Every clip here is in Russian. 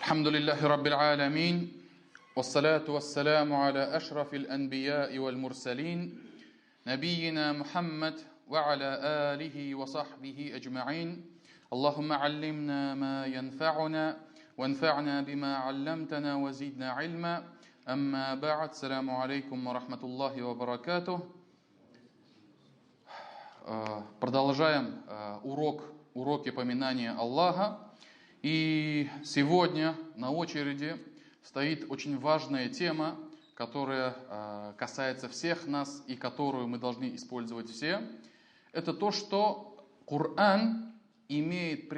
الحمد لله رب العالمين والصلاة والسلام على أشرف الأنبياء والمرسلين نبينا محمد وعلى آله وصحبه أجمعين اللهم علمنا ما ينفعنا وانفعنا بما علمتنا وزدنا علما أما بعد السلام عليكم ورحمة الله وبركاته. Продолжаем уроки поминания Аллаха. И сегодня на очереди стоит очень важная тема, которая касается всех нас и которую мы должны использовать все. Это то, что Коран имеет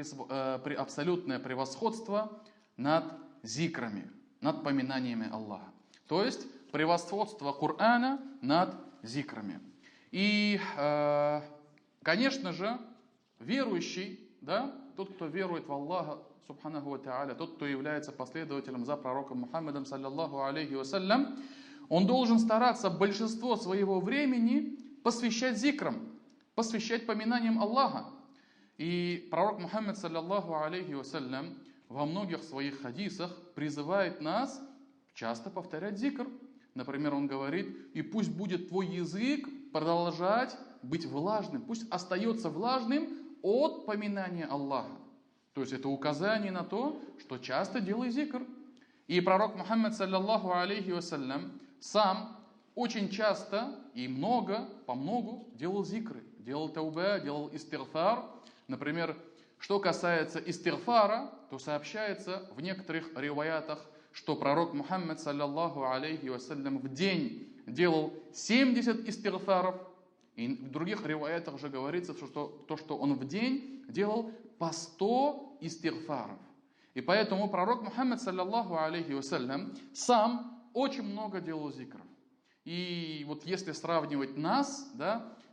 абсолютное превосходство над зикрами, над поминаниями Аллаха. То есть превосходство Корана над зикрами. И, конечно же, верующий, тот, кто верует в Аллаха, субханаху ва та'аля, тот, кто является последователем за пророком Мухаммадом, саллаллаху алейхи вассалям, он должен стараться большинство своего времени посвящать зикрам, посвящать поминаниям Аллаха. И пророк Мухаммад, саллаллаху алейхи вассалям, во многих своих хадисах призывает нас часто повторять зикр. Например, он говорит: и пусть будет твой язык продолжать быть влажным, пусть остается влажным от поминания Аллаха. То есть это указание на то, что часто делай зикр. И пророк Мухаммад, саллаллаху алейхи вассалям, сам очень часто и помногу делал зикры. Делал таубе, делал истигфар. Например, что касается истигфара, то сообщается в некоторых риваятах, что пророк Мухаммад, саллаллаху алейхи вассалям, в день делал 70 истигфаров. И в других риваятах же говорится, что он в день делал по 100 истигфаров. И поэтому пророк Мухаммад, саллаллаху алейхи вассалям, сам очень много делал зикров. И вот если сравнивать нас,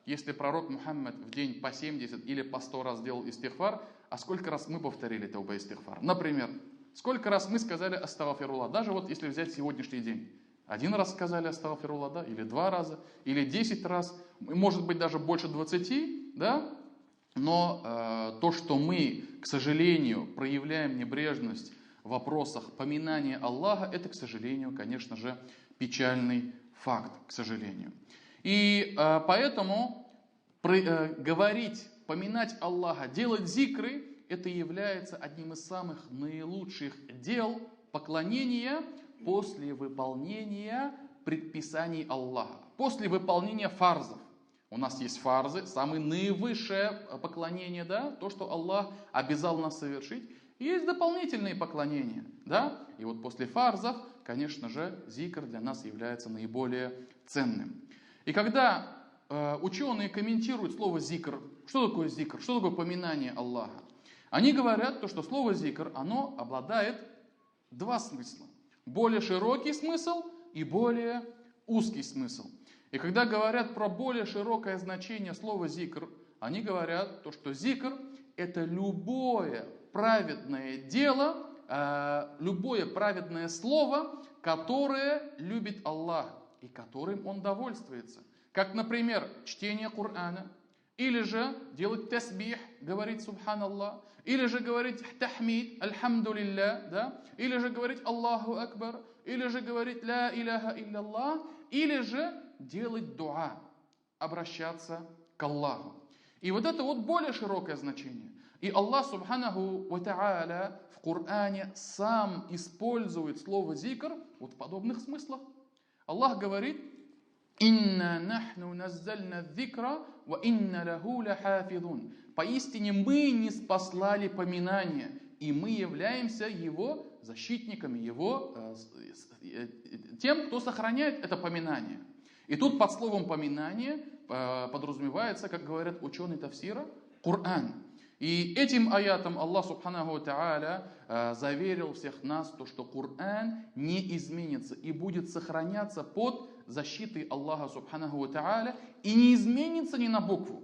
если пророк Мухаммад в день по 70 или по 100 раз делал истигфар, а сколько раз мы повторили тауба истигфар? Например, сколько раз мы сказали астагфируллах? Даже вот если взять сегодняшний день. 1 раз сказали астагфируллах, или 2 раза, или 10 раз, может быть даже больше 20, но то, что мы, к сожалению, проявляем небрежность в вопросах поминания Аллаха, это, к сожалению, конечно же, печальный факт, к сожалению. И поэтому говорить, поминать Аллаха, делать зикры, это является одним из самых наилучших дел поклонения после выполнения предписаний Аллаха, после выполнения фарзов. У нас есть фарзы, самое наивысшее поклонение, то, что Аллах обязал нас совершить. И есть дополнительные поклонения, И вот после фарзов, конечно же, зикр для нас является наиболее ценным. И когда ученые комментируют слово зикр, что такое зикр, что такое поминание Аллаха, они говорят, что слово зикр, оно обладает 2 смысла. Более широкий смысл и более узкий смысл. И когда говорят про более широкое значение слова зикр, они говорят, что зикр — это любое праведное дело, любое праведное слово, которое любит Аллах и которым Он довольствуется. Как, например, чтение Корана, или же делать тасбих, говорить субханаллах, или же говорить тахмид, альхамдулилля, или же говорить Аллаху акбар, или же говорить ла иляха илляллах, или же делать дуа, обращаться к Аллаху. И вот это вот более широкое значение. И Аллах субханаху ва та'аля в Коране сам использует слово зикр вот в подобных смыслах. Аллах говорит: «Инна нахну наззальна дзикра ва инна лаху лахафидун». Поистине мы ниспослали поминание, и мы являемся его защитниками, тем, кто сохраняет это поминание. И тут под словом поминание подразумевается, как говорят ученые тафсира, Коран. И этим аятом Аллах субханаху ва та'аля заверил всех нас, что Коран не изменится и будет сохраняться под защитой Аллаха субханаху ва та'аля и не изменится ни на букву.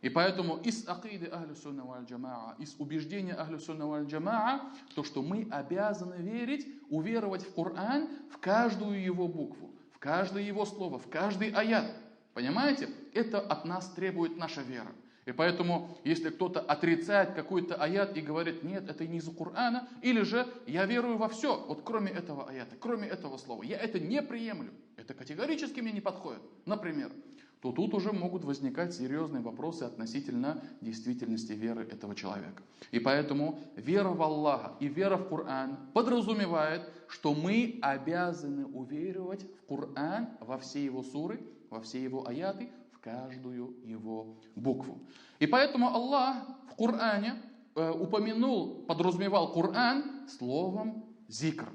И поэтому из акиды ахлю сунна валь джамаа, из убеждения ахлю сунна валь джамаа, то, что мы обязаны верить, уверовать в Коран, в каждую его букву, в каждое его слово, в каждый аят. Понимаете? Это от нас требует наша вера. И поэтому, если кто-то отрицает какой-то аят и говорит, нет, это не из Корана, или же я верую во все, вот кроме этого аята, кроме этого слова, я это не приемлю, это категорически мне не подходит, например, то тут уже могут возникать серьезные вопросы относительно действительности веры этого человека. И поэтому вера в Аллаха и вера в Коран подразумевает, что мы обязаны уверовать в Коран во все его суры, во все его аяты, в каждую его букву. И поэтому Аллах в Коране подразумевал Коран словом зикр.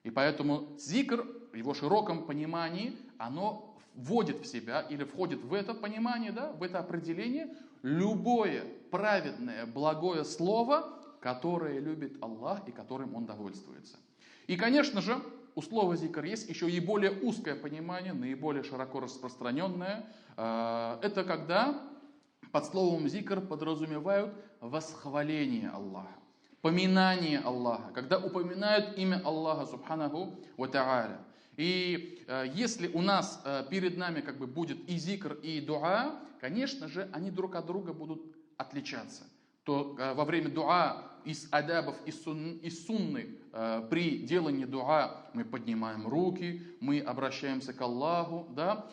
И поэтому зикр в его широком понимании, оно вводит в себя или входит в это понимание, да, в это определение любое праведное, благое слово, которое любит Аллах и которым Он довольствуется. И, конечно же, у слова зикр есть еще и более узкое понимание, наиболее широко распространенное. Это когда под словом зикр подразумевают восхваление Аллаха, поминание Аллаха, когда упоминают имя Аллаха, субханаху ва та'аля. И если у нас перед нами будет и зикр, и дуа, конечно же, они друг от друга будут отличаться. То во время дуа из адабов, из сунны, при делании дуа мы поднимаем руки, мы обращаемся к Аллаху, да,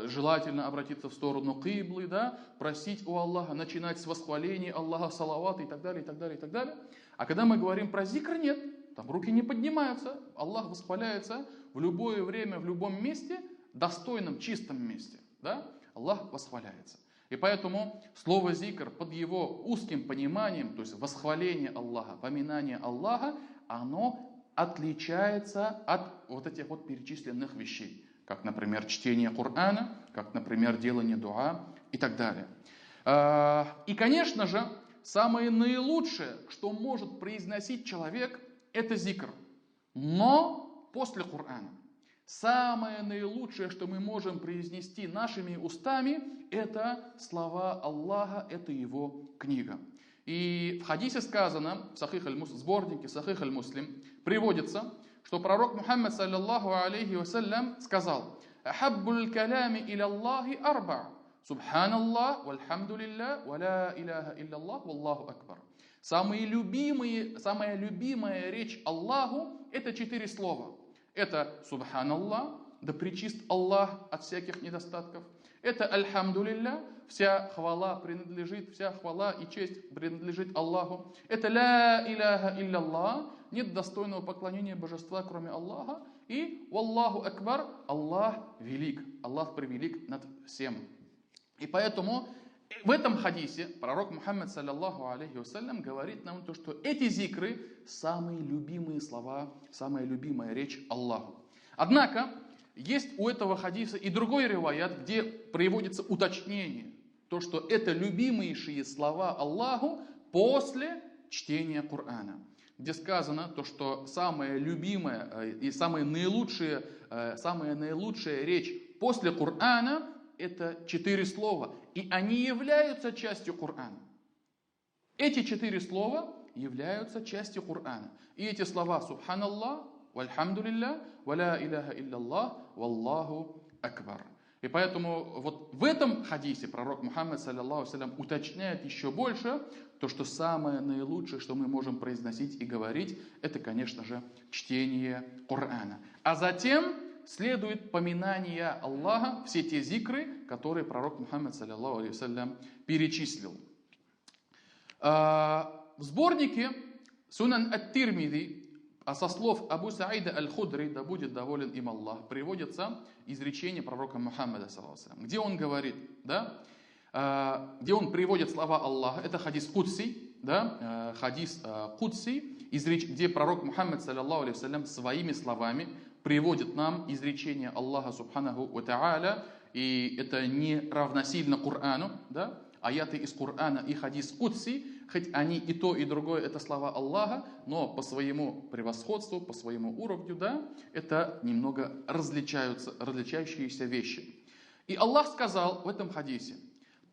желательно обратиться в сторону киблы, да, просить у Аллаха, начинать с восхваления Аллаха, салавата и так далее, и так далее, и так далее. А когда мы говорим про зикр, нет, там руки не поднимаются, Аллах восхваляется в любое время, в любом месте, достойном, чистом месте, да, Аллах восхваляется. И поэтому слово зикр под его узким пониманием, то есть восхваление Аллаха, поминание Аллаха, оно отличается от вот этих вот перечисленных вещей, как, например, чтение Корана, как, например, делание дуа и так далее. И, конечно же, самое наилучшее, что может произносить человек, это зикр, но после Корана. Самое наилучшее, что мы можем произнести нашими устами, это слова Аллаха, это Его книга. И в хадисе сказано, в сборнике Сахих аль-Муслим, приводится, что пророк Мухаммад, саллаллаху алейхи вассалям, сказал: «Ахаббуль калями иля Аллахи арба, субханаллах, вальхамдулилля, ва ла иляха илляллах, валлаху акбар». Самая любимая речь Аллаху – это 4 слова. Это «Субханаллах», да пречист Аллах от всяких недостатков. Это «Альхамдулилля», вся хвала и честь принадлежит Аллаху. Это «Ла иляха илляллах», нет достойного поклонения божества, кроме Аллаха. И «Валлаху акбар», Аллах велик, Аллах превелик над всем. И поэтому в этом хадисе пророк Мухаммад, саллаллаху алейхи вассалям, говорит нам то, что эти зикры самые любимые слова, самая любимая речь Аллаху. Однако, есть у этого хадиса и другой риваят, где приводится уточнение, то, что это любимейшие слова Аллаху после чтения Корана, где сказано то, что самая любимая и самая наилучшая речь после Корана — это 4 слова, и они являются частью Корана. Эти 4 слова являются частью Корана. И эти слова «Субханаллах», «Вальхамдулилля», «Ва ла иляха илляллах», «Валлаху акбар». И поэтому вот в этом хадисе пророк Мухаммад, саллаллаху алейхи ва саллям, уточняет еще больше то, что самое наилучшее, что мы можем произносить и говорить, это, конечно же, чтение Корана. А затем следует поминание Аллаха, все те зикры, которые пророк Мухаммад, саллаллаху алейхи ва саллям, перечислил. В сборнике Сунан ат-Тирмизи, а со слов Абу Саида аль-Худри, да будет доволен им Аллах, приводится изречение пророка Мухаммада, саллаллаху алейхи ва саллям, где он говорит, да, где он приводит слова Аллаха, это хадис Кудси, да, хадис Кудси, где пророк Мухаммад, саллаллаху алейхи ва саллям, своими словами приводит нам изречение Аллаха субханаху ва та'аля, и это не равносильно Корану, да, аяты из Корана и хадис Кудси, хоть они и то, и другое это слова Аллаха, но по своему превосходству, по своему уровню, да, это немного различающиеся вещи. И Аллах сказал в этом хадисе: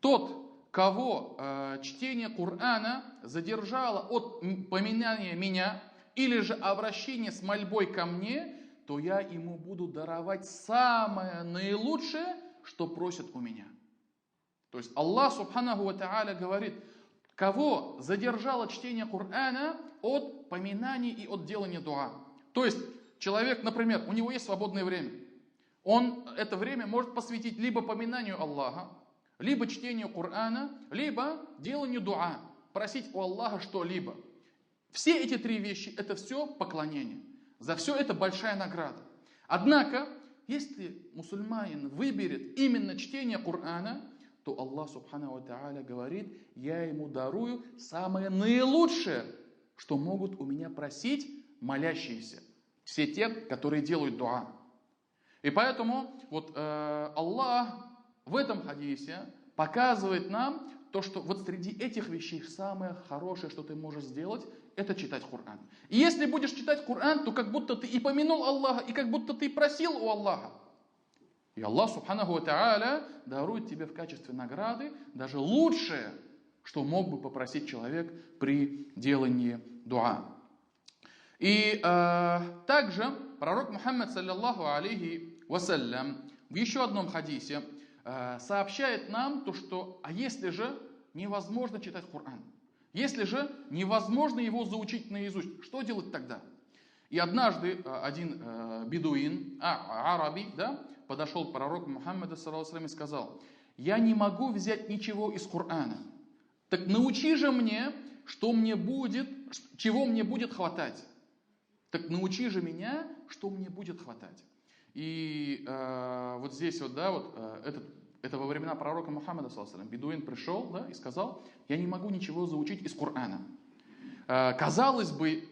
тот, кого чтение Корана задержало от поминания меня или же обращения с мольбой ко мне, то я ему буду даровать самое наилучшее, что просят у меня. То есть Аллах Субханаху ва Тааля говорит, кого задержало чтение Корана от поминаний и от делания дуа. То есть человек, например, у него есть свободное время. Он это время может посвятить либо поминанию Аллаха, либо чтению Корана, либо деланию дуа. Просить у Аллаха что-либо. Все эти три вещи, это все поклонение. За все это большая награда. Однако, если мусульманин выберет именно чтение Корана, то Аллах Субханаху ва Тааля говорит, я ему дарую самое наилучшее, что могут у меня просить молящиеся. Все те, которые делают дуа. И поэтому вот Аллах в этом хадисе показывает нам то, что вот среди этих вещей самое хорошее, что ты можешь сделать, это читать Коран. И если будешь читать Коран, то как будто ты и помянул Аллаха, и как будто ты просил у Аллаха. И Аллах Субханаху ва Тааля дарует тебе в качестве награды даже лучшее, что мог бы попросить человек при делании дуа. И также пророк Мухаммад, саллиллаху алейхи вассалям, в еще одном хадисе сообщает нам то, что а если же невозможно читать Коран, если же невозможно его заучить наизусть, что делать тогда? И однажды один бедуин, араби, да, подошел к пророку Мухаммаду и сказал, я не могу взять ничего из Корана, так научи же мне, чего мне будет хватать. Так научи же меня, что мне будет хватать. И вот здесь вот, да, вот это во времена пророка Мухаммада, бедуин пришел, да, и сказал, я не могу ничего заучить из Корана. Казалось бы,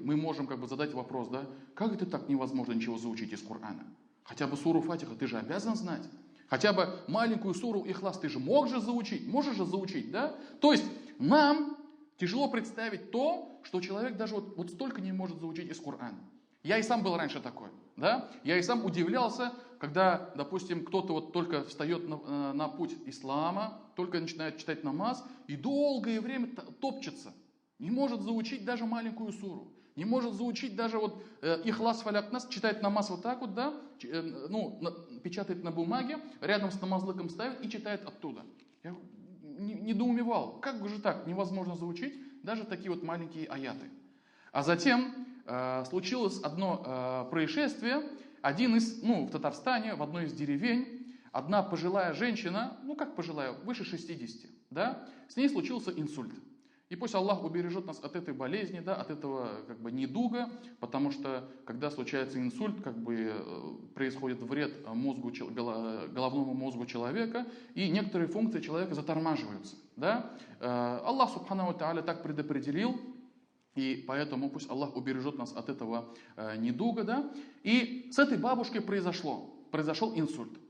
мы можем как бы задать вопрос, да, как это так невозможно ничего заучить из Корана? Хотя бы суру Фатиха ты же обязан знать. Хотя бы маленькую суру Ихлас ты же можешь же заучить, да? То есть нам тяжело представить то, что человек даже вот столько не может заучить из Корана. Я и сам был раньше такой, да? Я и сам удивлялся, когда, допустим, кто-то вот только встает на путь ислама, только начинает читать намаз и долгое время топчется. Не может заучить даже маленькую суру. Не может заучить даже вот Ихлас Фаляк Нас, читает намаз вот так вот, да, печатает на бумаге, рядом с намазлыком ставит и читает оттуда. Я недоумевал, как же так невозможно заучить даже такие вот маленькие аяты. А затем случилось одно происшествие, в Татарстане, в одной из деревень, одна пожилая женщина, как пожилая, выше 60, да, с ней случился инсульт. И пусть Аллах убережет нас от этой болезни, да, от этого как бы недуга, потому что когда случается инсульт, как бы происходит вред головному мозгу человека, и некоторые функции человека затормаживаются. Да? Аллах Субханаху ва Тааля так предопределил, и поэтому пусть Аллах убережет нас от этого недуга. Да? И с этой бабушкой произошел инсульт.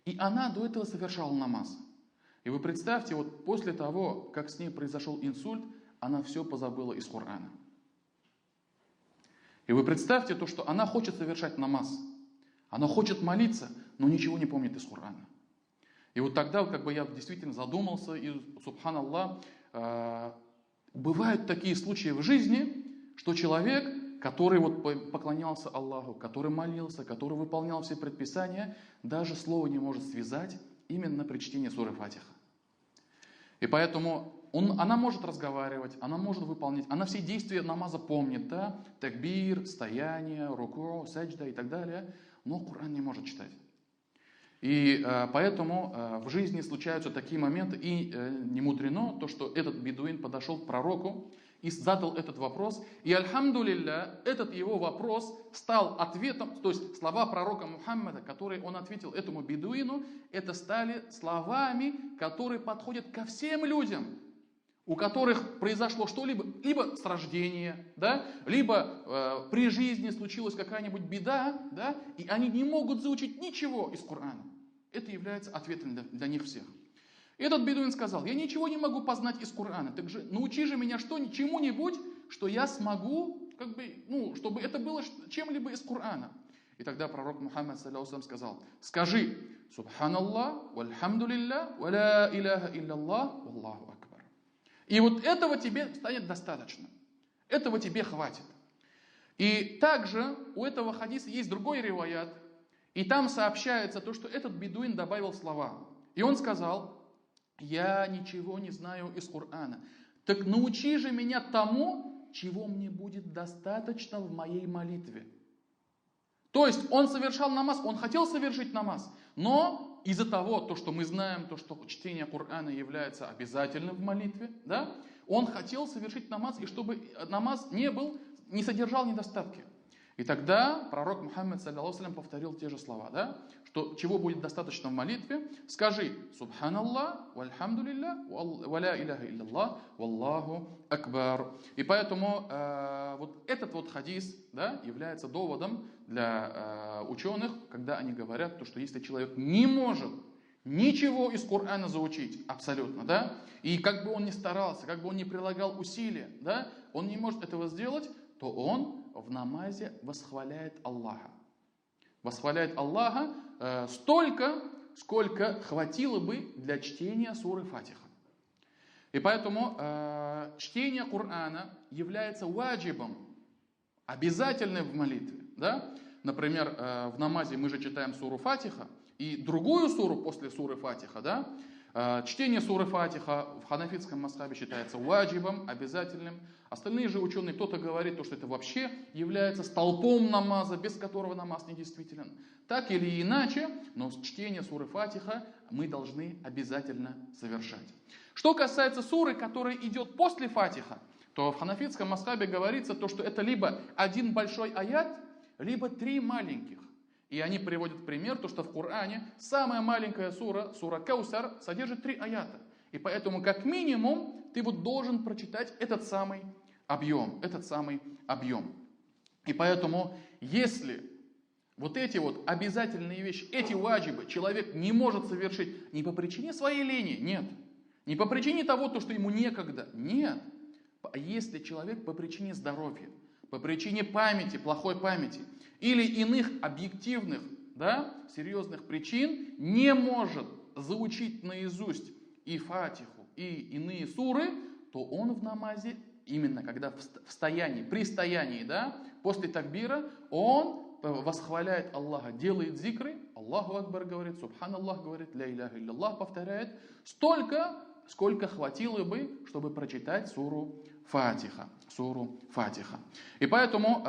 И она до этого совершала намаз. И вы представьте, вот после того, как с ней произошел инсульт, она все позабыла из Корана. И вы представьте то, что она хочет совершать намаз, она хочет молиться, но ничего не помнит из Корана. И вот тогда как бы я действительно задумался, и, субханаллах, бывают такие случаи в жизни, что человек, который вот поклонялся Аллаху, который молился, который выполнял все предписания, даже слова не может связать именно при чтении суры Фатиха. И поэтому она может разговаривать, она может выполнять, она все действия намаза помнит, да, такбир, стояние, руку, саджда и так далее, но Коран не может читать. И поэтому в жизни случаются такие моменты, и не мудрено то, что этот бедуин подошел к пророку и задал этот вопрос, и альхамдулилля, этот его вопрос стал ответом, то есть слова пророка Мухаммада, которые он ответил этому бедуину, это стали словами, которые подходят ко всем людям, у которых произошло что-либо, либо с рождения, да, либо при жизни случилась какая-нибудь беда, да, и они не могут заучить ничего из Корана. Это является ответом для них всех. Этот бедуин сказал, я ничего не могу познать из Корана, так же научи же меня чему-нибудь, что я смогу, чтобы это было чем-либо из Корана. И тогда пророк Мухаммад сказал, скажи, субханаллах, вальхамдулилля, ва ла иляха илляллах, валлаху акбар. И вот этого тебе станет достаточно, этого тебе хватит. И также у этого хадиса есть другой риваят, и там сообщается то, что этот бедуин добавил слова. И он сказал, я ничего не знаю из Корана. Так научи же меня тому, чего мне будет достаточно в моей молитве. То есть он совершал намаз, он хотел совершить намаз, но из-за того, что мы знаем, что чтение Корана является обязательным в молитве, да, он хотел совершить намаз, и чтобы намаз не содержал недостатки. И тогда пророк Мухаммад ﷺ повторил те же слова, да, что чего будет достаточно в молитве, скажи «Субханаллах, вальхамдулилля, валя иляха илляллах, валлаху акбар». И поэтому вот этот вот хадис, да, является доводом для ученых, когда они говорят, что если человек не может ничего из Корана заучить, абсолютно, да, и как бы он ни старался, как бы он ни прилагал усилия, да, он не может этого сделать, то он в намазе восхваляет Аллаха. Восхваляет Аллаха столько, сколько хватило бы для чтения суры Фатиха. И поэтому чтение Корана является ваджибом, обязательным в молитве. Да? Например, в намазе мы же читаем суру Фатиха, и другую суру после суры Фатиха, да? Чтение суры Фатиха в ханафитском мазхабе считается ваджибом, обязательным. Остальные же ученые, кто-то говорит, что это вообще является столпом намаза, без которого намаз недействителен. Так или иначе, но чтение суры Фатиха мы должны обязательно совершать. Что касается суры, которая идет после Фатиха, то в ханафитском мазхабе говорится, что это либо один большой аят, либо 3 маленьких. И они приводят пример, что в Коране самая маленькая сура, сура Каусар, содержит 3 аята. И поэтому, как минимум, ты должен прочитать этот самый объем. И поэтому, если вот эти вот обязательные вещи, эти ваджибы человек не может совершить не по причине своей лени, нет. Не по причине того, что ему некогда, нет. А если человек по причине здоровья, по причине памяти, плохой памяти, или иных объективных, да, серьезных причин не может заучить наизусть и Фатиху, и иные суры, то он в намазе, именно когда при стоянии, да, после такбира, он восхваляет Аллаха, делает зикры, Аллаху Акбар говорит, Субханаллах говорит, ля иляха илляллах повторяет, столько, сколько хватило бы, чтобы прочитать суру Фатиха. И поэтому,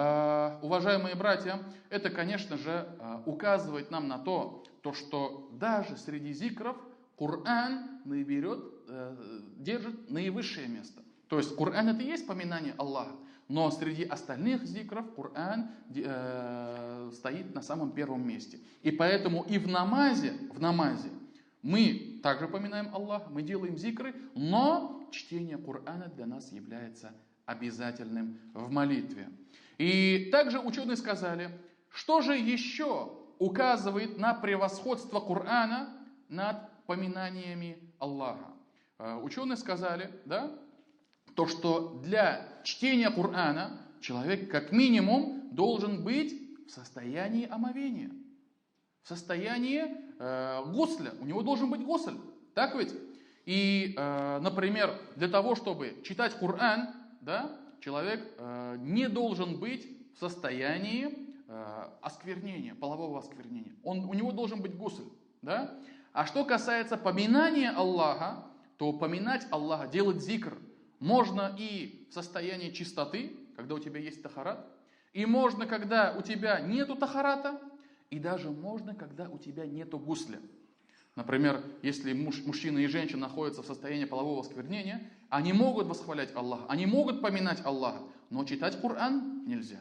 уважаемые братья, это, конечно же, указывает нам на то, что даже среди зикров Коран держит наивысшее место. То есть Коран это и есть поминание Аллаха, но среди остальных зикров Коран стоит на самом первом месте. И поэтому и в намазе мы также поминаем Аллаха, мы делаем зикры, но чтение Корана для нас является обязательным в молитве. И также ученые сказали, что же еще указывает на превосходство Корана над поминаниями Аллаха. Ученые сказали, да, что для чтения Корана человек как минимум должен быть в состоянии омовения, в состоянии гусля. У него должен быть гусль, так ведь? И, например, для того, чтобы читать Коран, да, человек не должен быть в состоянии осквернения, полового осквернения. У него должен быть гусль. Да? А что касается поминания Аллаха, то поминать Аллаха, делать зикр, можно и в состоянии чистоты, когда у тебя есть тахарат, и можно, когда у тебя нету тахарата, и даже можно, когда у тебя нету гусля. Например, если мужчина и женщина находятся в состоянии полового осквернения, они могут восхвалять Аллаха, они могут поминать Аллаха, но читать Коран нельзя.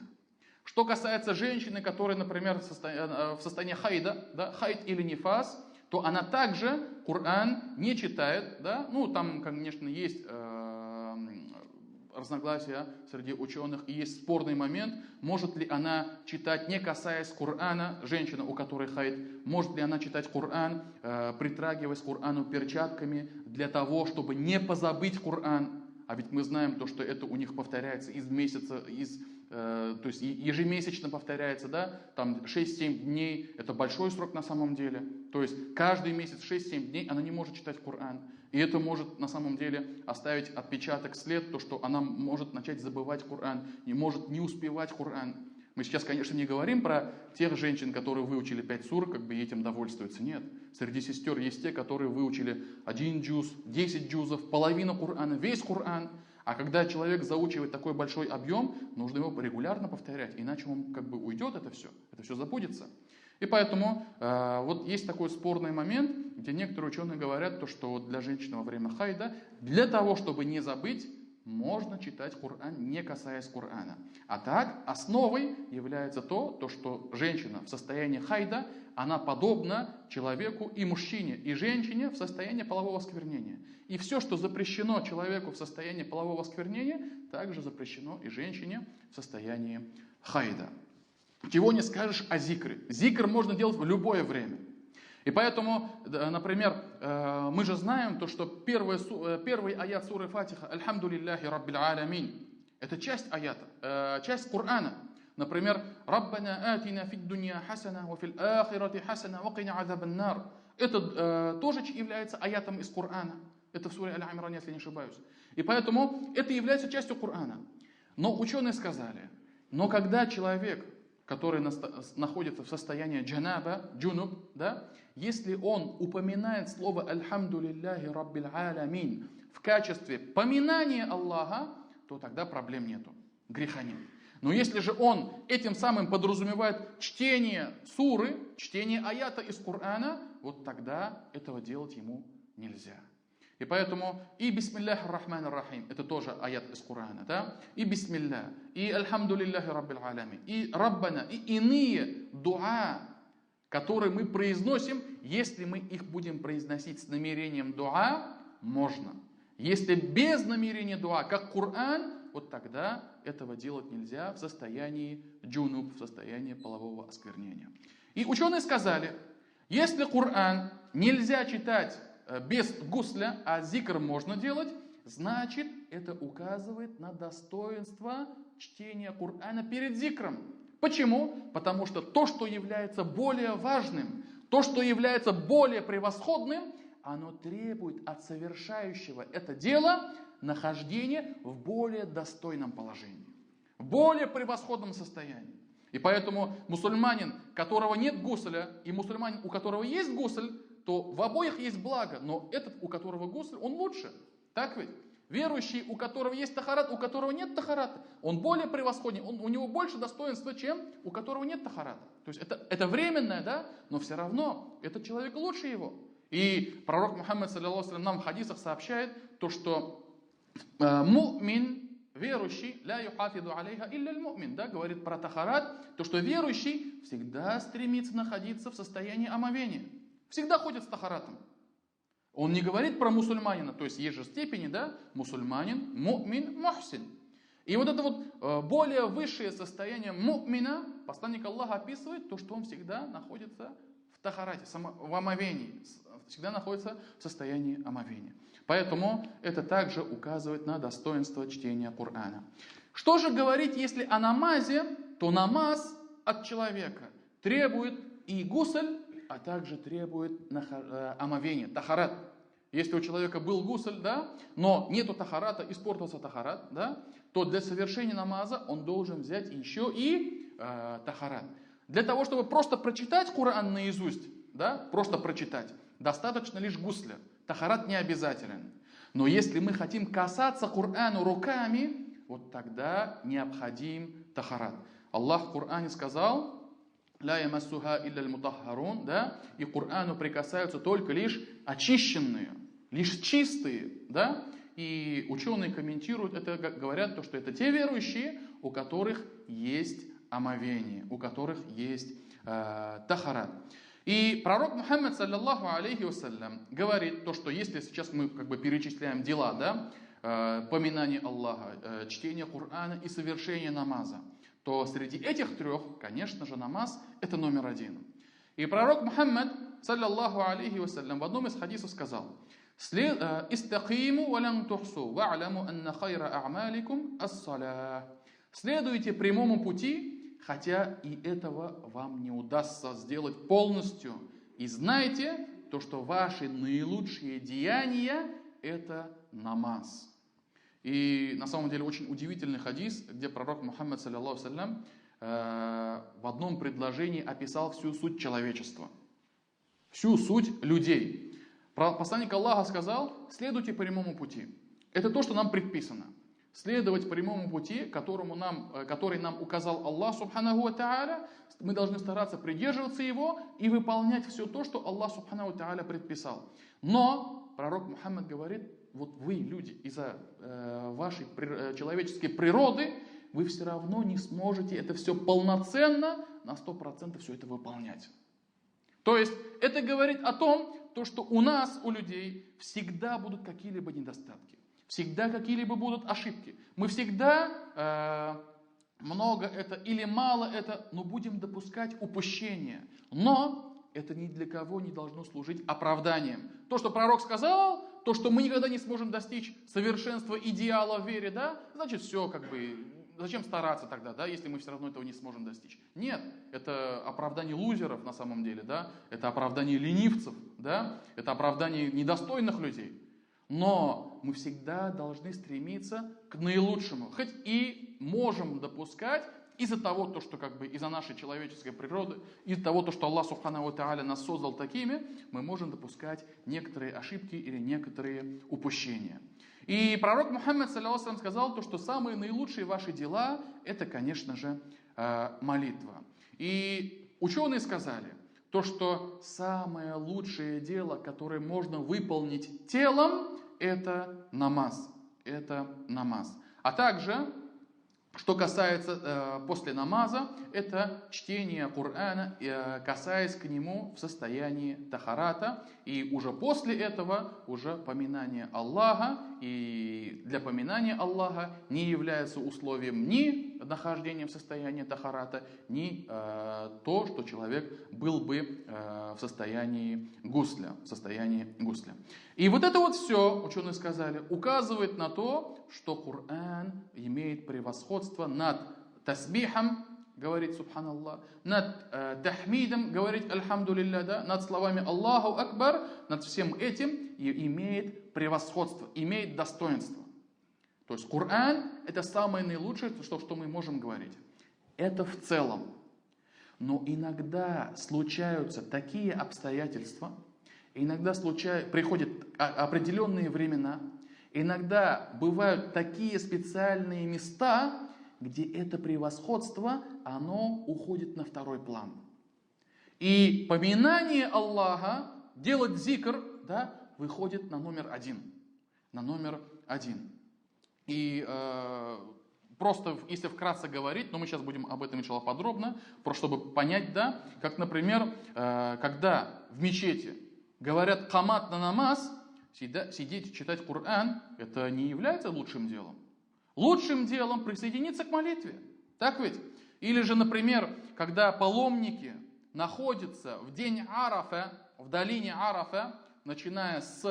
Что касается женщины, которая, например, в состоянии хайда, да, хайд или нифас, то она также Коран не читает. Да? Ну, там, конечно, есть разногласия среди ученых, и есть спорный момент, может ли она читать, не касаясь Корана, женщина, у которой хайд, может ли она читать Коран, притрагиваясь к Корану перчатками, для того, чтобы не позабыть Коран. А ведь мы знаем, что это у них повторяется из месяца, то есть ежемесячно повторяется, да, там 6-7 дней, это большой срок на самом деле. То есть каждый месяц 6-7 дней она не может читать Коран. И это может на самом деле оставить отпечаток, след, то, что она может начать забывать Коран, не может не успевать Коран. Мы сейчас, конечно, не говорим про тех женщин, которые выучили 5 сур, как бы этим довольствуются. Нет. Среди сестер есть те, которые выучили 1 джуз, 10 джузов, половину Корана, весь Коран. А когда человек заучивает такой большой объем, нужно его регулярно повторять, иначе он как бы уйдет это все забудется. И поэтому вот есть такой спорный момент, где некоторые ученые говорят, то, что вот для женщины во время хайда, для того, чтобы не забыть, можно читать Коран, не касаясь Корана. А так, основой является то, что женщина в состоянии хайда, она подобна человеку и мужчине, и женщине в состоянии полового осквернения. И все, что запрещено человеку в состоянии полового осквернения, также запрещено и женщине в состоянии хайда. Чего не скажешь о зикре. Зикр можно делать в любое время. И поэтому, например, мы же знаем, то, что первый аят суры Фатиха «Альхамду лилляхи раббил алямин» — это часть аята, часть Корана. Например, «Раббана атина фид дунья хасана, ва фил ахирати хасана, ва кина азабан нар». Это тоже является аятом из Корана. Это в суре Аль-Имран, если не ошибаюсь. И поэтому это является частью Корана. Но ученые сказали, но когда человек, который находится в состоянии джанаба, джунуб, да, если он упоминает слово «Альхамду лилляхи раббил алямин» в качестве поминания Аллаха, то тогда проблем нету, греха нет. Но если же он этим самым подразумевает чтение суры, чтение аята из Корана, вот тогда этого делать ему нельзя. И поэтому и бисмиллахи рахмани рахим, это тоже аят из Корана, да? И бисмиллах, и альхамду лилляхи раббил алямин, и раббана, и иные дуа, которые мы произносим, если мы их будем произносить с намерением дуа, можно. Если без намерения дуа, как Коран, вот тогда этого делать нельзя в состоянии джунуб, в состоянии полового осквернения. И ученые сказали, если Коран нельзя читать без гусля, а зикр можно делать, значит, это указывает на достоинство чтения Корана перед зикром. Почему? Потому что то, что является более важным, то, что является более превосходным, оно требует от совершающего это дело нахождения в более достойном положении, в более превосходном состоянии. И поэтому мусульманин, у которого нет гусля, и мусульманин, у которого есть гусль, то в обоих есть благо, но этот, у которого гусль, он лучше. Так ведь? Верующий, у которого есть тахарат, у которого нет тахарата, он более превосходен, у него больше достоинства, чем у которого нет тахарата. То есть это временное, да, но все равно этот человек лучше его. И пророк Мухаммад, саллиллаху алейхи ва саллям, нам в хадисах сообщает то, что му'мин, верующий, ля юхафиду алейха илля аль-му'мин, да, говорит про тахарат, то, что верующий всегда стремится находиться в состоянии омовения. Всегда ходит с тахаратом. Он не говорит про мусульманина, то есть же степени, да, мусульманин, му'мин, мухсин. И вот это вот более высшее состояние му'мина, посланник Аллаха описывает то, что он всегда находится в тахарате, в омовении, всегда находится в состоянии омовения. Поэтому это также указывает на достоинство чтения Корана. Что же говорить, если о намазе, то намаз от человека требует и гусль, а также требует омовения, тахарат. Если у человека был гусль, да, но нету тахарата, испортился тахарат, да, то для совершения намаза он должен взять еще и тахарат. Для того, чтобы просто прочитать Коран наизусть, да, просто прочитать, достаточно лишь гусля. Тахарат не обязателен. Но если мы хотим касаться Корану руками, вот тогда необходим тахарат. Аллах в Коране сказал: «Ля ямассуха илля аль-мутаххарун», да, и к Корану прикасаются только лишь очищенные, лишь чистые, да. И ученые комментируют это, говорят, то, что это те верующие, у которых есть омовение, у которых есть тахарат. И пророк Мухаммад, саллиллаху алейхи вассалям, говорит то, что если сейчас мы как бы перечисляем дела, да, поминание Аллаха, чтение Корана и совершение намаза, то среди этих трех, конечно же, намаз это номер один. И пророк Мухаммад, саллиллаху алейхи вассалям, в одном из хадисов сказал: «Истакиму валям тухсу, ва'ламу анна хайра а'маликум ас-салях». Следуйте прямому пути, хотя и этого вам не удастся сделать полностью. И знайте то, что ваши наилучшие деяния – это намаз. И на самом деле очень удивительный хадис, где пророк Мухаммад, саллиллаху алейхи ва саллям, в одном предложении описал всю суть человечества, всю суть людей. Посланник Аллаха сказал: следуйте прямому пути. Это то, что нам предписано. Следовать прямому пути, который нам указал Аллах Субханаху ва Тааля. Мы должны стараться придерживаться его и выполнять все то, что Аллах Субханаху ва Тааля предписал. Но пророк Мухаммад говорит: вот вы, люди, из-за вашей человеческой природы, вы все равно не сможете это все полноценно, на 100% все это выполнять. То есть это говорит о том, что у нас, у людей, всегда будут какие-либо недостатки, всегда какие-либо будут ошибки. Мы всегда много это или мало это, но будем допускать упущения. Но это ни для кого не должно служить оправданием. То, что пророк сказал, то, что мы никогда не сможем достичь совершенства идеала в вере, да, значит все зачем стараться тогда, да, если мы все равно этого не сможем достичь? Нет, это оправдание лузеров на самом деле, да, это оправдание ленивцев, да, это оправдание недостойных людей. Но мы всегда должны стремиться к наилучшему, хоть и можем допускать из-за того, что из-за нашей человеческой природы, из-за того, что Аллах Субханаху ва Тааля нас создал такими, мы можем допускать некоторые ошибки или некоторые упущения. И пророк Мухаммад ﷺ сказал, что самые наилучшие ваши дела – это, конечно же, молитва. И ученые сказали, что самое лучшее дело, которое можно выполнить телом, это намаз. А также, что касается после намаза, это чтение Корана, касаясь к нему в состоянии тахарата. И уже после этого уже поминание Аллаха. И для поминания Аллаха не является условием ни нахождения в состоянии тахарата, ни то, что человек был бы в состоянии гусля. И вот это вот все, ученые сказали, указывает на то, что Коран имеет превосходство над тасбихом, говорит Субханаллах, над тахмидом, говорит Альхамдулилля, да, над словами Аллаху Акбар, над всем этим и имеет превосходство, имеет достоинство. То есть Коран — это самое наилучшее, что мы можем говорить. Это в целом. Но иногда случаются такие обстоятельства, иногда приходят определенные времена, иногда бывают такие специальные места, где это превосходство, оно уходит на второй план. И поминание Аллаха, делать зикр, да, выходит на номер один. И просто, если вкратце говорить, но мы сейчас будем об этом иншаллах подробно, просто чтобы понять, да, как, например, когда в мечети говорят камат на намаз, сидеть читать Коран, это не является лучшим делом. Лучшим делом присоединиться к молитве. Так ведь? Или же, например, когда паломники находятся в день Арафа, в долине Арафа, начиная с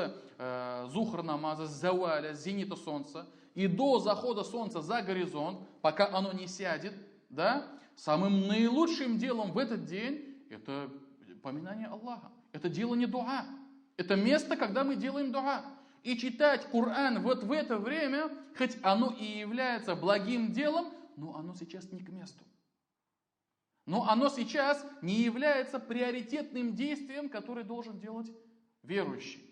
зухр намаза, с заваля, с зенита солнца, и до захода солнца за горизонт, пока оно не сядет, да, самым наилучшим делом в этот день это поминание Аллаха. Это делание дуа. Это место, когда мы делаем дуа. И читать Коран вот в это время, хоть оно и является благим делом, но оно сейчас не к месту. Но оно сейчас не является приоритетным действием, которое должен делать верующий.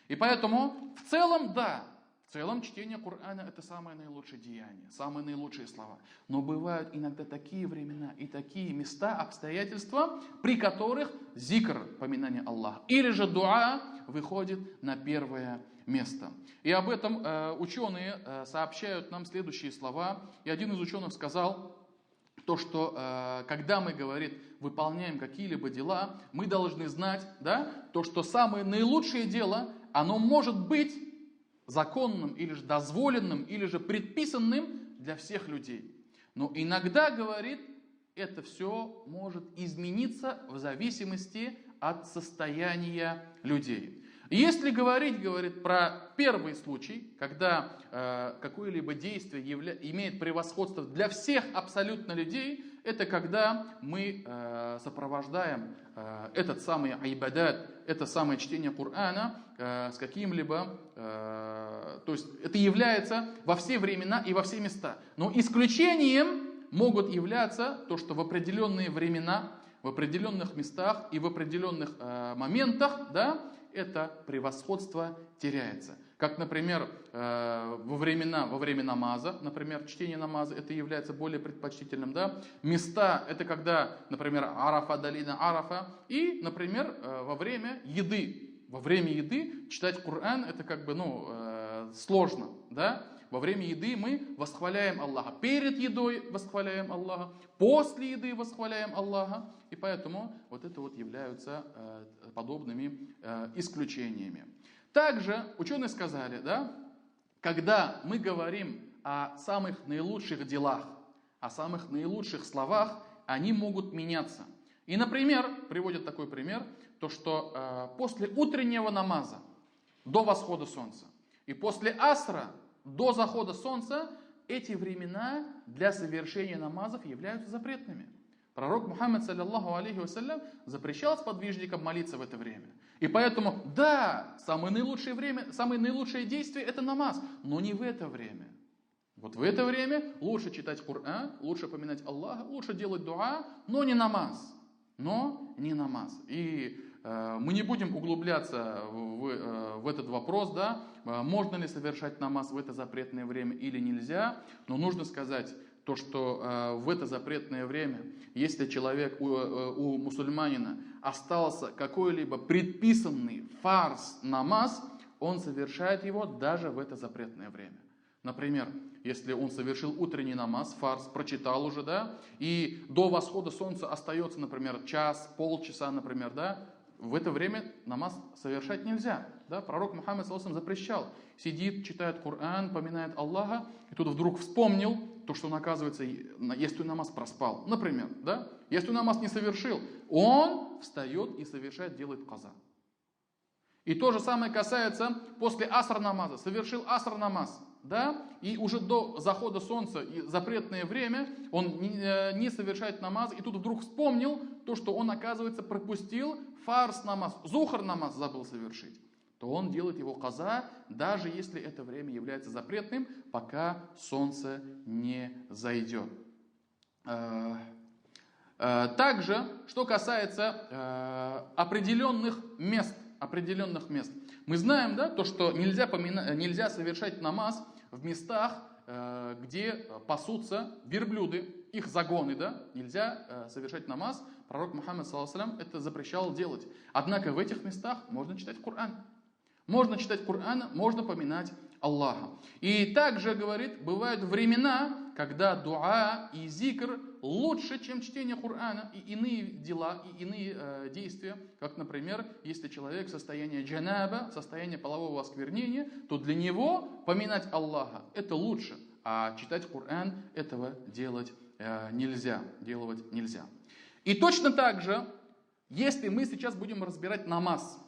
И поэтому в целом, да, в целом чтение Корана — это самое наилучшее деяние, самые наилучшие слова. Но бывают иногда такие времена и такие места, обстоятельства, при которых зикр, поминание Аллаха, или же дуа выходит на первое место. И об этом ученые сообщают нам следующие слова. И один из ученых сказал, что когда мы, говорит, выполняем какие-либо дела, мы должны знать, да, что самое наилучшее дело, оно может быть законным, или же дозволенным, или же предписанным для всех людей. Но иногда, говорит, это все может измениться в зависимости от состояния людей. Если говорить, говорит, про первый случай, когда какое-либо действие имеет превосходство для всех абсолютно людей, это когда мы сопровождаем этот самый айбадат, это самое чтение Корана с каким-либо, то есть это является во все времена и во все места. Но исключением могут являться то, что в определенные времена, в определенных местах и в определенных моментах, да, это превосходство теряется. Как, например, во время намаза, например, чтение намаза, это является более предпочтительным. Да? Места, это когда, например, Арафа, долина Арафа, и, например, во время еды. Во время еды читать Коран, это как бы, сложно. Да? Во время еды мы восхваляем Аллаха. Перед едой восхваляем Аллаха. После еды восхваляем Аллаха. И поэтому вот это вот являются подобными исключениями. Также ученые сказали, да, когда мы говорим о самых наилучших делах, о самых наилучших словах, они могут меняться. И, например, приводят такой пример, то что после утреннего намаза до восхода солнца и после асра до захода солнца эти времена для совершения намазов являются запретными. Пророк Мухаммад, саллиллаху алейхи вассалям, запрещал сподвижникам молиться в это время. И поэтому, да, самое наилучшее действие это намаз, но не в это время. Вот в это время лучше читать Коран, лучше поминать Аллаха, лучше делать дуа, но не намаз. И мы не будем углубляться в этот вопрос, да, можно ли совершать намаз в это запретное время или нельзя, но нужно сказать то, что в это запретное время, если человек, у мусульманина остался какой-либо предписанный фарз намаз, он совершает его даже в это запретное время. Например, если он совершил утренний намаз, фарз, прочитал уже, да, и до восхода солнца остается, например, час, полчаса, например, да, в это время намаз совершать нельзя. Да? Пророк Мухаммад запрещал. Сидит, читает Коран, поминает Аллаха, и тут вдруг вспомнил, то, что он, оказывается, если намаз проспал. Например, да? Если намаз не совершил, он встает и совершает, делает каза. И то же самое касается после аср намаза. Совершил аср намаз, да? И уже до захода солнца, и запретное время, он не совершает намаз, и тут вдруг вспомнил то, что он, оказывается, пропустил фарс намаз, зухр намаз забыл совершить, то он делает его каза, даже если это время является запретным, пока солнце не зайдет. Также, что касается определенных мест, мы знаем, да, то, что нельзя совершать намаз в местах, где пасутся верблюды, их загоны, да, нельзя совершать намаз. Пророк Мухаммад, саллаллаху алейхи ва саллям, это запрещал делать. Однако в этих местах можно читать Коран. Можно читать Коран, можно поминать Аллаха. И также, говорит, бывают времена, когда дуа и зикр лучше, чем чтение Корана и иные дела, и иные действия. Как, например, если человек в состоянии джанаба, состояние полового осквернения, то для него поминать Аллаха это лучше, а читать Коран этого делать нельзя. И точно так же, если мы сейчас будем разбирать намаз,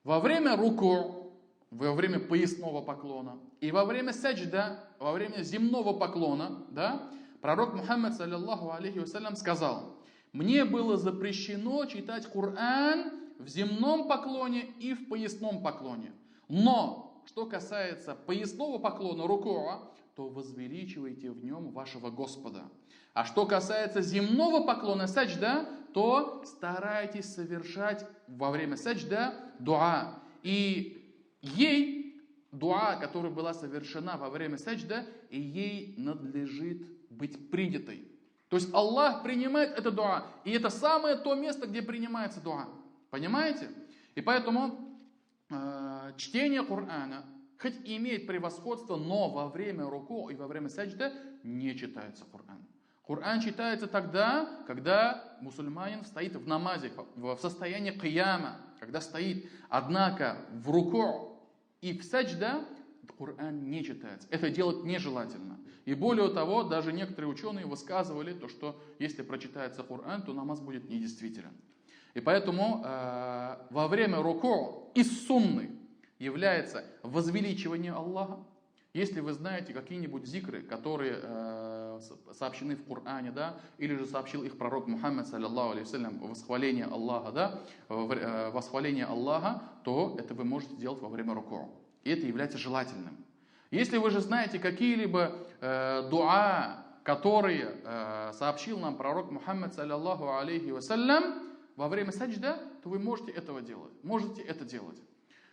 во время руку, во время поясного поклона и во время саджда, во время земного поклона, да, пророк Мухаммад, саллиллаху алейхи вассалям, сказал: «Мне было запрещено читать Коран в земном поклоне и в поясном поклоне. Но, что касается поясного поклона, рукуа, то возвеличивайте в нем вашего Господа. А что касается земного поклона, саджда, то старайтесь совершать во время саджда дуа. И ей, дуа, которая была совершена во время саджда, и ей надлежит быть принятой». То есть Аллах принимает это дуа. И это самое то место, где принимается дуа. Понимаете? И поэтому чтение Корана хоть и имеет превосходство, но во время руку и во время саджда не читается Коран. Коран читается тогда, когда мусульманин стоит в намазе, в состоянии кияма, когда стоит. Однако в руку и в саджда Коран не читается. Это делать нежелательно. И более того, даже некоторые ученые высказывали, то, что если прочитается Коран, то намаз будет недействителен. И поэтому во время руку из сунны является возвеличивание Аллаха. Если вы знаете какие-нибудь зикры, которые сообщены в Коране, да, или же сообщил их пророк Мухаммад, саллиллаху алейхи ва саллям, восхваление Аллаха, да, восхваление Аллаха, то это вы можете делать во время руку. И это является желательным. Если вы же знаете какие-либо дуа, которые сообщил нам пророк Мухаммад, саллаллаху алейхи вассалям, во время саджда, то вы можете это делать.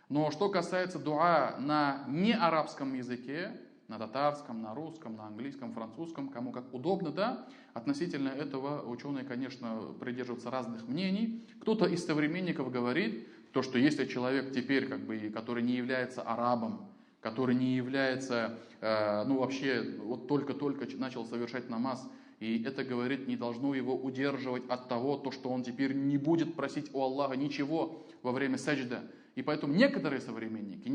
Но что касается дуа на неарабском языке, на татарском, на русском, на английском, французском, кому как удобно, да, относительно этого ученые, конечно, придерживаются разных мнений. Кто-то из современников говорит, то, что если человек теперь, который не является арабом, который не является, вообще, вот только-только начал совершать намаз, и это, говорит, не должно его удерживать от того, что он теперь не будет просить у Аллаха ничего во время саджда. И поэтому некоторые современники,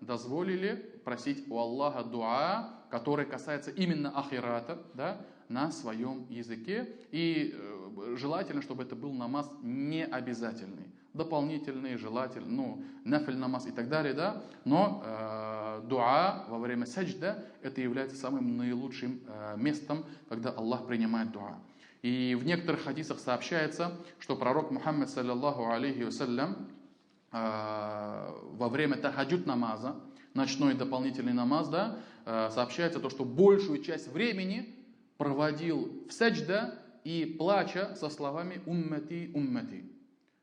дозволили просить у Аллаха дуа, который касается именно ахирата, да, на своем языке. И желательно, чтобы это был намаз не обязательный. Дополнительный, желательно, нафиль намаз и так далее, да. Но дуа во время саджда, это является самым наилучшим местом, когда Аллах принимает дуа. И в некоторых хадисах сообщается, что пророк Мухаммад, саллаллаху алейхи вассалям, во время тахаджуд намаза, ночной дополнительный намаз, да, сообщается то, что большую часть времени проводил в саджда и плача со словами «уммати, уммати».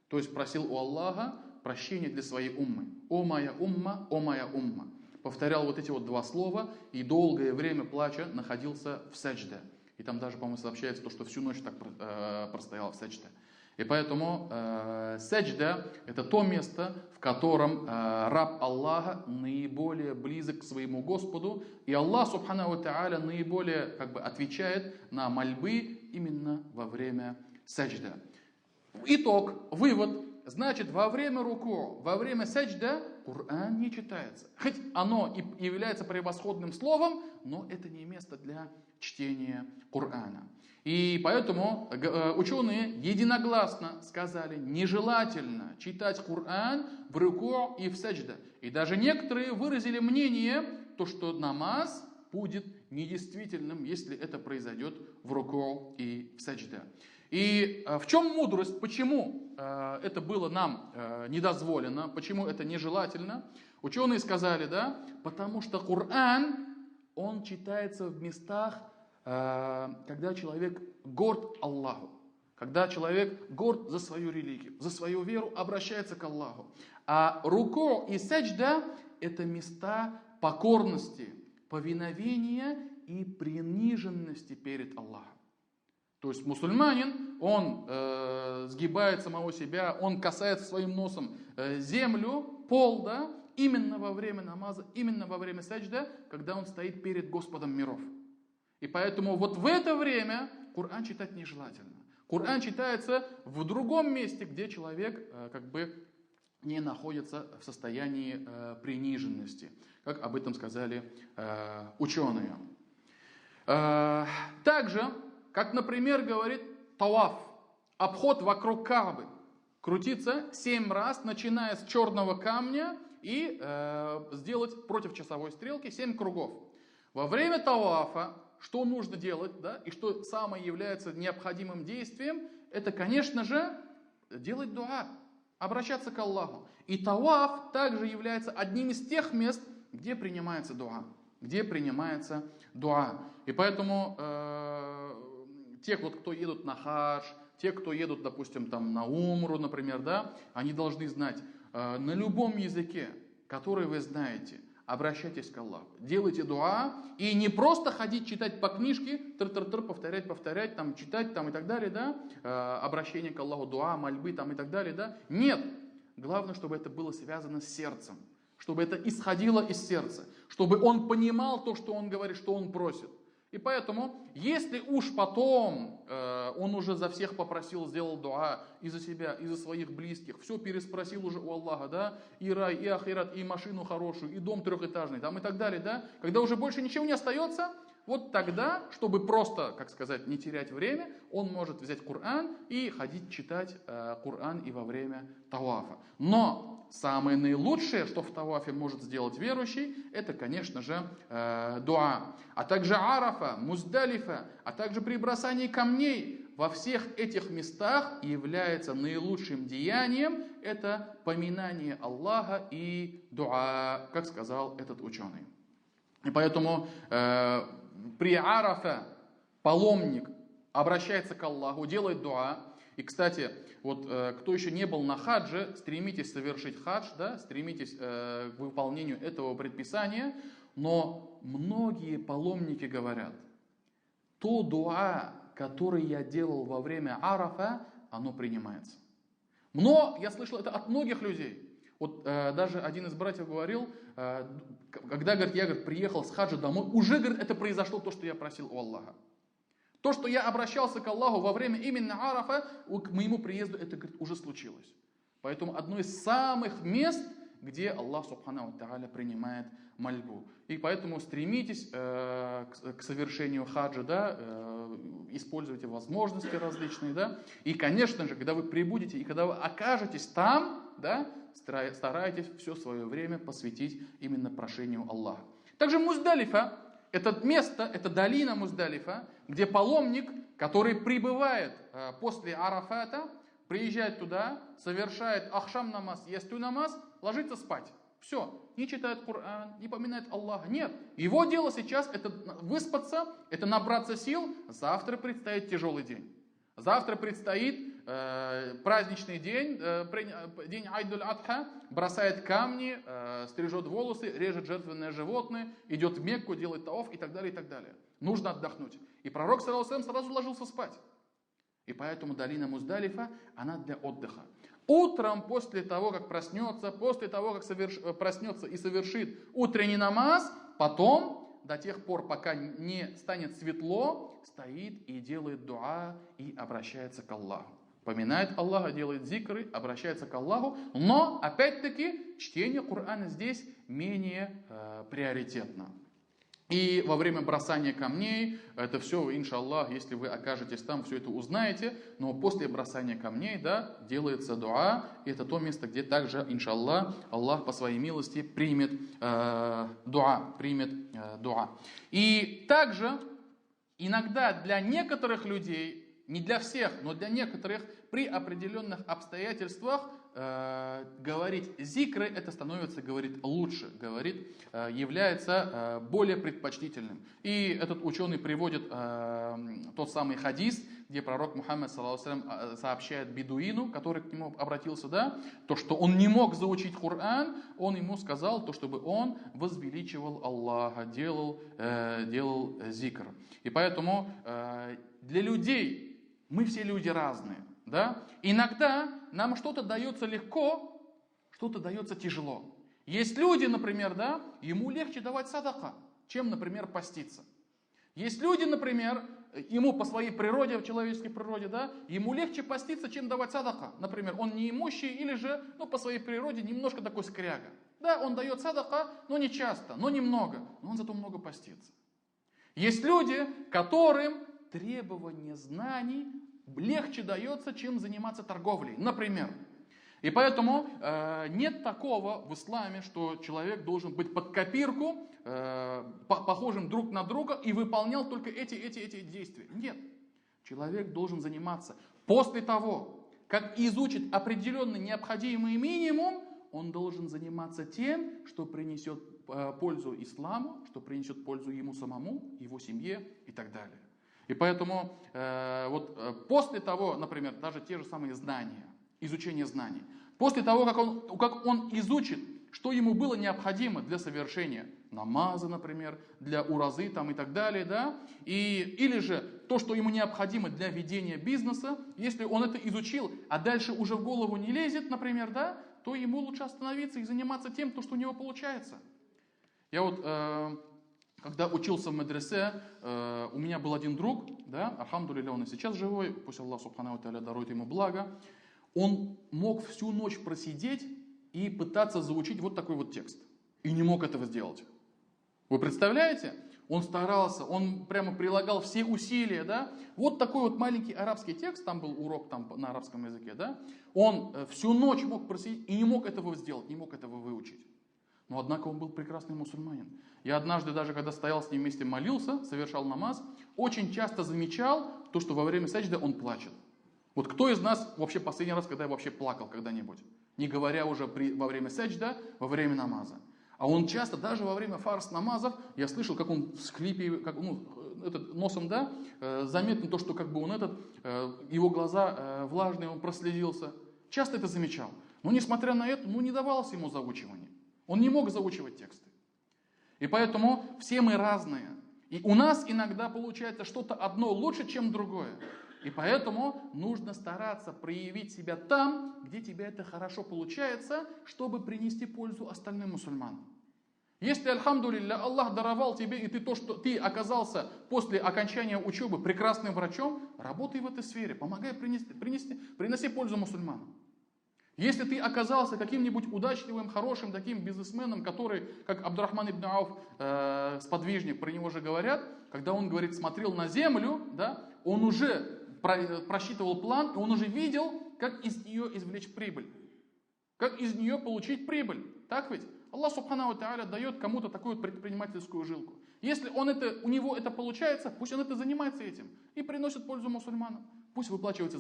То есть просил у Аллаха прощения для своей уммы. «О моя умма, о моя умма». Повторял вот эти вот два слова и долгое время плача находился в саджда. И там даже, по-моему, сообщается то, что всю ночь так простоял в саджда. И поэтому саджда – это то место, в котором раб Аллаха наиболее близок к своему Господу, и Аллах, субхану ва тааля, наиболее отвечает на мольбы именно во время саджда. Итог, вывод. Значит, во время руку, во время саджда Коран не читается. Хоть оно и является превосходным словом, но это не место для чтения Корана. И поэтому ученые единогласно сказали, нежелательно читать Коран в руку и в саджда. И даже некоторые выразили мнение, то, что намаз будет недействительным, если это произойдет в руку и в саджда. И в чем мудрость, почему это было нам недозволено, почему это нежелательно? Ученые сказали, да, потому что Коран, он читается в местах, когда человек горд Аллаху, когда человек горд за свою религию, за свою веру, обращается к Аллаху. А руку и саджда – это места покорности, повиновения и приниженности перед Аллахом. То есть мусульманин, он сгибает самого себя, он касается своим носом землю, пол, да, именно во время намаза, именно во время саджда, когда он стоит перед Господом миров. И поэтому вот в это время Коран читать нежелательно. Коран читается в другом месте, где человек не находится в состоянии приниженности, как об этом сказали ученые. Также, как, например, говорит таваф, обход вокруг Каабы, крутиться 7 раз, начиная с черного камня и сделать против часовой стрелки 7 кругов. Во время тавафа что нужно делать, да, и что самое является необходимым действием, это, конечно же, делать дуа, обращаться к Аллаху. И таваф также является одним из тех мест, где принимается дуа. И поэтому те, кто едут на хадж, те, кто едут, допустим, на умру, например, да, они должны знать на любом языке, который вы знаете, обращайтесь к Аллаху, делайте дуа, и не просто ходить читать по книжке, повторять, читать и так далее, да, обращение к Аллаху, дуа, мольбы и так далее, да. Нет, главное, чтобы это было связано с сердцем, чтобы это исходило из сердца, чтобы он понимал то, что он говорит, что он просит. И поэтому, если уж потом он уже за всех попросил, сделал дуа, и за себя, и за своих близких, все переспросил уже у Аллаха, да, и рай, и ахират, и машину хорошую, и дом трехэтажный, и так далее, да, когда уже больше ничего не остается, вот тогда, чтобы просто, не терять время, он может взять Коран и ходить читать Коран и во время тавафа. Но самое наилучшее, что в тавафе может сделать верующий, это, конечно же, дуа. А также арафа, муздалифа, а также при бросании камней. Во всех этих местах является наилучшим деянием это поминание Аллаха и дуа, как сказал этот ученый. И поэтому при Арафа паломник обращается к Аллаху, делает дуа. И, кстати, вот кто еще не был на хадже, стремитесь совершить хадж, да, стремитесь к выполнению этого предписания. Но многие паломники говорят, то дуа, который я делал во время Арафа, оно принимается. Но я слышал это от многих людей. Вот даже один из братьев говорил, когда, говорит, я, говорит, приехал с хаджа домой, уже, говорит, это произошло то, что я просил у Аллаха. То, что я обращался к Аллаху во время именно Арафа, к моему приезду это, говорит, уже случилось. Поэтому одно из самых мест, где Аллах Субхану ва Тааля принимает мольбу. И поэтому стремитесь к совершению хаджа, да, используйте возможности различные. Да. И, конечно же, когда вы прибудете и когда вы окажетесь там, да, старайтесь все свое время посвятить именно прошению Аллаха. Также Муздалифа, это место, это долина Муздалифа, где паломник, который прибывает после Арафата, приезжает туда, совершает ахшам намаз, ясту намаз, ложится спать. Все, не читает Коран, не поминает Аллаха. Нет, его дело сейчас это выспаться, это набраться сил. Завтра предстоит тяжелый день. Завтра предстоит праздничный день, день Айдуль-Адха, бросает камни, стрижет волосы, режет жертвенное животное, идет в Мекку, делает таоф и так далее, и так далее. Нужно отдохнуть. И пророк саллаллаху алейхи ва саллям сразу ложился спать. И поэтому долина Муздалифа, она для отдыха. Утром, после того, как проснется, после того, как проснется и совершит утренний намаз, потом, до тех пор, пока не станет светло, стоит и делает дуа и обращается к Аллаху. Поминает Аллаха, делает зикры, обращается к Аллаху, но, опять-таки, чтение Корана здесь менее приоритетно. И во время бросания камней, это все, иншаллах, если вы окажетесь там, все это узнаете, но после бросания камней, да, делается дуа, и это то место, где также, иншаллах, Аллах по своей милости примет дуа, И также иногда для некоторых людей, не для всех, но для некоторых, при определенных обстоятельствах говорить зикры, это становится, говорит, лучше, говорит, является более предпочтительным. И этот ученый приводит тот самый хадис, где пророк Мухаммад саллаллаху алейхи ва саллям сообщает бедуину, который к нему обратился, да, то, что он не мог заучить Коран, он ему сказал, то, чтобы он возвеличивал Аллаха, делал зикр. И поэтому для людей, мы все люди разные, да, иногда нам что-то дается легко, что-то дается тяжело. Есть люди, например, да, ему легче давать садака, чем, например, поститься. Есть люди, например, ему по своей природе, в человеческой природе, да, ему легче поститься, чем давать садака. Например, он неимущий или же, по своей природе немножко такой скряга. Да, он дает садака, но не часто, но немного, но он зато много постится. Есть люди, которым требование знаний легче дается, чем заниматься торговлей, например. И поэтому нет такого в исламе, что человек должен быть под копирку, похожим друг на друга и выполнял только эти действия. Нет. Человек должен заниматься после того, как изучит определенный необходимый минимум, он должен заниматься тем, что принесет пользу исламу, что принесет пользу ему самому, его семье и так далее. И поэтому после того, например, даже те же самые знания, изучение знаний, после того, как он изучит, что ему было необходимо для совершения намаза, например, для уразы там, и так далее, да, или же то, что ему необходимо для ведения бизнеса, если он это изучил, а дальше уже в голову не лезет, например, да, то ему лучше остановиться и заниматься тем, что у него получается. Я когда учился в медресе, у меня был один друг, да, альхамдулилля, он и сейчас живой, пусть Аллах Субхану ва Тааля дарует ему благо, он мог всю ночь просидеть и пытаться заучить вот такой вот текст. И не мог этого сделать. Вы представляете? Он старался, он прямо прилагал все усилия, да. Вот такой вот маленький арабский текст, там был урок там, на арабском языке, да. Он всю ночь мог просидеть и не мог этого сделать, не мог этого выучить. Но однако он был прекрасный мусульманин. Я однажды, даже когда стоял с ним вместе, молился, совершал намаз, очень часто замечал то, что во время саджда он плачет. Вот кто из нас вообще последний раз, когда я вообще плакал когда-нибудь? Не говоря уже во время саджда, во время намаза. А он часто, даже во время фарс намазов, я слышал, как он всхлипывает, как, носом, да, заметно то, что как бы он его глаза влажные, он прослезился. Часто это замечал. Но несмотря на это, не давалось ему заучивание. Он не мог заучивать тексты. И поэтому все мы разные. И у нас иногда получается что-то одно лучше, чем другое. И поэтому нужно стараться проявить себя там, где тебе это хорошо получается, чтобы принести пользу остальным мусульманам. Если, альхамдулилля, Аллах даровал тебе, и ты оказался после окончания учебы прекрасным врачом, работай в этой сфере, помогай приноси пользу мусульманам. Если ты оказался каким-нибудь удачливым, хорошим таким бизнесменом, который, как Абдурахман ибн Ауф, сподвижник, про него же говорят, когда он, говорит, смотрел на землю, да, он уже просчитывал план, и он уже видел, как из нее извлечь прибыль. Как из нее получить прибыль. Так ведь? Аллах Субхану ва Тааля дает кому-то такую предпринимательскую жилку. Если у него это получается, пусть он занимается этим и приносит пользу мусульманам. Пусть выплачивает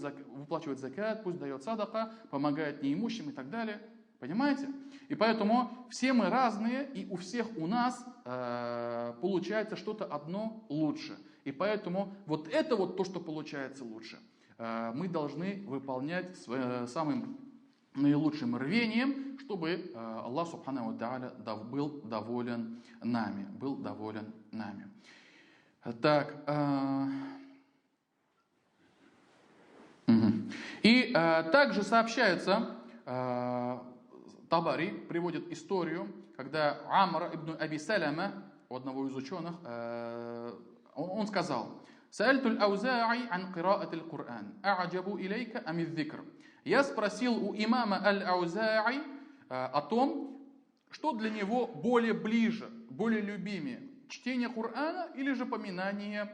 закат, пусть дает садака, помогает неимущим и так далее. Понимаете? И поэтому все мы разные, и у всех у нас получается что-то одно лучше. И поэтому вот это вот то, что получается лучше, мы должны выполнять самым наилучшим рвением, чтобы Аллах Субхану ва Тааля был доволен нами. Так. И также сообщается, Табари приводит историю, когда Амр ибн Аби Салама, у одного из ученых, он сказал: «Саальту аль-Ауза'и ан кираат аль-Кур'ан, а'аджабу илейка ами ад-зикр». Я спросил у имама аль-Ауза'и о том, что для него более ближе, более любимее, чтение Корана или же поминание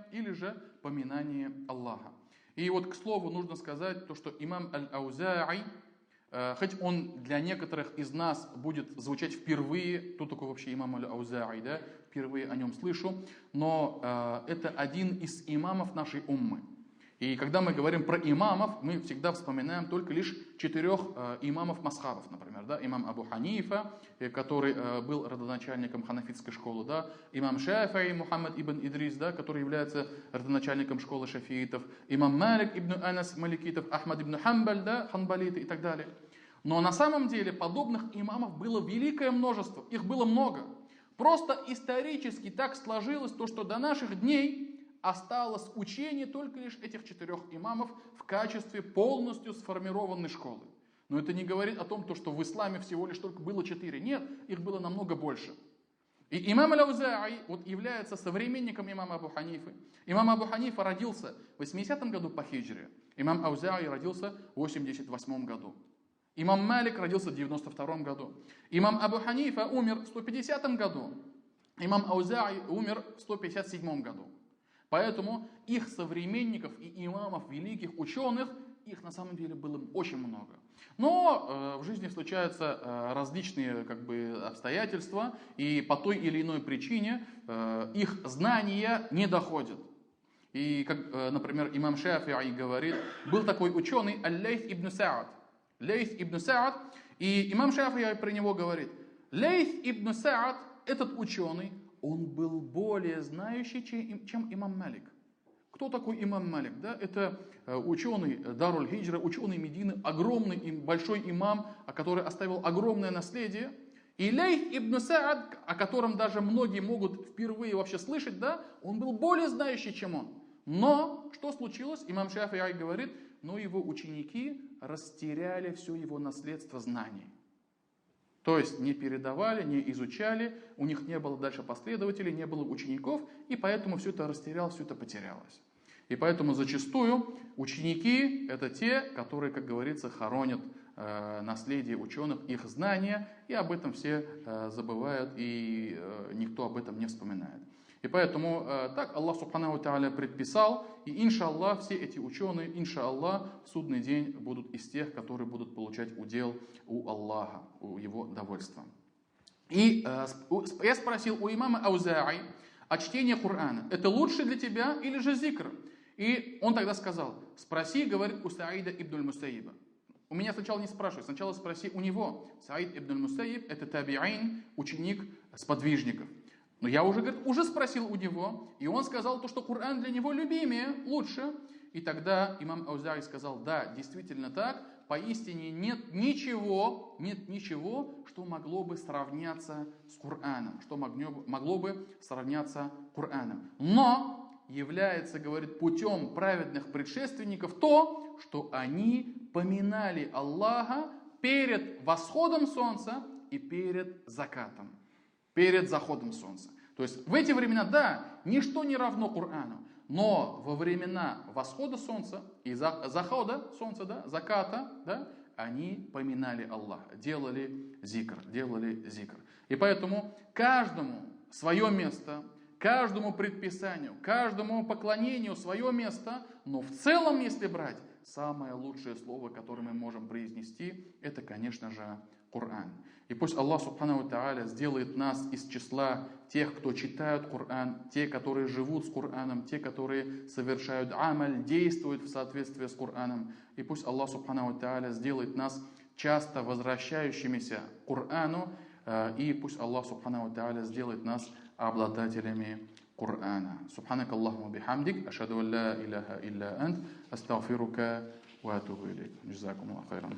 Аллаха. И вот, к слову, нужно сказать то, что имам аль-Ауза'и, хоть он для некоторых из нас будет звучать впервые, кто такой вообще имам аль-Ауза'и, да, впервые о нем слышу, но это один из имамов нашей уммы. И когда мы говорим про имамов, мы всегда вспоминаем только лишь 4 имамов масхабов, например, да? Имам Абу Ханифа, который был родоначальником ханафитской школы, да? Имам Шафии Мухаммад ибн Идрис, да? Который является родоначальником школы шафиитов, имам Малик ибн Анас Маликитов, Ахмад ибн Хамбаль, да? Ханбалиты и так далее. Но на самом деле подобных имамов было великое множество, их было много. Просто исторически так сложилось то, что до наших дней осталось учение только лишь этих 4 имамов в качестве полностью сформированной школы. Но это не говорит о том, что в исламе всего лишь только было 4. Нет, их было намного больше. И имам аль-Ауза'и является современником имама Абу Ханифы. Имам Абу Ханифа родился в 80-м году по хиджре. Имам Ауза'и родился в 88-м году. Имам Малик родился в 92-м году. Имам Абу Ханифа умер в 150-м году. Имам Ауза'и умер в 157-м году. Поэтому их современников и имамов, великих ученых, их на самом деле было очень много. Но в жизни случаются различные обстоятельства, и по той или иной причине их знания не доходят. И, как, например, имам Шафи'и говорит, был такой ученый Аль-Лейс ибн Саад. Лейс ибн Саад, и имам Шафи'и про него говорит: Лейс ибн Саад, этот ученый, он был более знающий, чем имам Малик. Кто такой имам Малик? Да? Это ученый Даруль-Хиджра, ученый Медины, огромный, большой имам, который оставил огромное наследие. И Лейс ибн Саад, о котором даже многие могут впервые вообще слышать, да, он был более знающий, чем он. Но что случилось? Имам Шафи'и говорит, но его ученики растеряли все его наследство знаний. То есть не передавали, не изучали, у них не было дальше последователей, не было учеников, и поэтому все это растерялось, все это потерялось. И поэтому зачастую ученики — это те, которые, как говорится, хоронят наследие ученых, их знания, и об этом все забывают, и никто об этом не вспоминает. И поэтому так Аллах Субхану ва Тааля предписал, и иншаллах все эти ученые, иншаллах, в судный день будут из тех, которые будут получать удел у Аллаха, у его довольства. И я спросил у имама Ауза'и, а чтение Корана — это лучше для тебя или же зикр? И он тогда сказал: спроси, говорит, у Саида ибн аль-Мусайиба. У меня сначала не спрашивай, сначала спроси у него. Саид ибн аль-Мусайиб – это таби'ин, ученик сподвижников. Но я уже, говорит, уже спросил у него, и он сказал то, что Коран для него любимее, лучше. И тогда имам Аузаи сказал, да, действительно так, поистине нет ничего, что могло бы сравняться с Кораном, что могло бы сравняться с Кораном. Но является, говорит, путем праведных предшественников то, что они поминали Аллаха перед восходом солнца и перед закатом, перед заходом солнца. То есть в эти времена, да, ничто не равно Корану. Но во времена восхода солнца и захода солнца, да, заката, да, они поминали Аллаха, делали зикр. И поэтому каждому свое место, каждому предписанию, каждому поклонению свое место, но в целом, если брать, самое лучшее слово, которое мы можем произнести, это, конечно же, Коран. И пусть Аллах Субхану ва Тааля сделает нас из числа тех, кто читают Коран, те, которые живут с Кораном, те, которые совершают амаль, действуют в соответствии с Кораном. И пусть Аллах Субхану ва Тааля сделает нас часто возвращающимися к Корану, и пусть Аллах Субхану ва Тааля сделает нас обладателями Корана. Субханак Аллахума бихамдик, ашхаду ан ла илляха илля ант, астагфирука ва атубу илейк. Джазакумуллаху хайран.